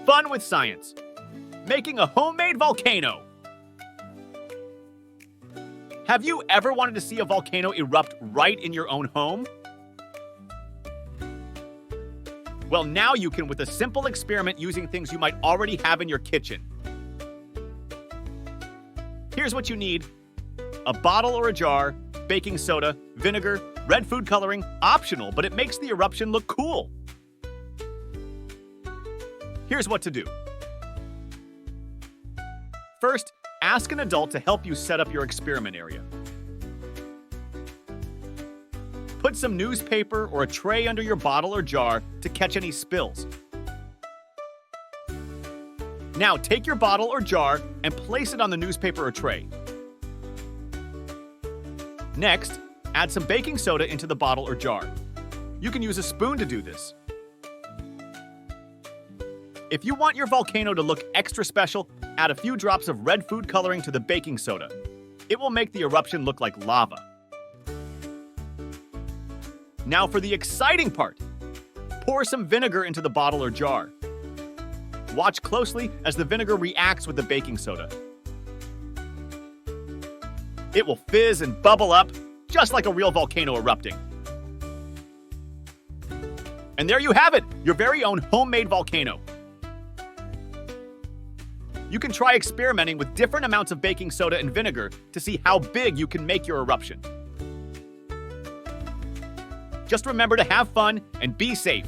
fun with science. Making a homemade volcano. Have you ever wanted to see a volcano erupt right in your own home? Well, now you can with a simple experiment using things you might already have in your kitchen. Here's what you need: a bottle or a jar, baking soda, vinegar, red food coloring, optional, but it makes the eruption look cool. Here's what to do. First, ask an adult to help you set up your experiment area. Put some newspaper or a tray under your bottle or jar to catch any spills. Now take your bottle or jar and place it on the newspaper or tray. Next, add some baking soda into the bottle or jar. You can use a spoon to do this. If you want your volcano to look extra special, add a few drops of red food coloring to the baking soda. It will make the eruption look like lava. Now for the exciting part. Pour some vinegar into the bottle or jar. Watch closely as the vinegar reacts with the baking soda. It will fizz and bubble up, just like a real volcano erupting. And there you have it, your very own homemade volcano. You can try experimenting with different amounts of baking soda and vinegar to see how big you can make your eruption. Just remember to have fun and be safe.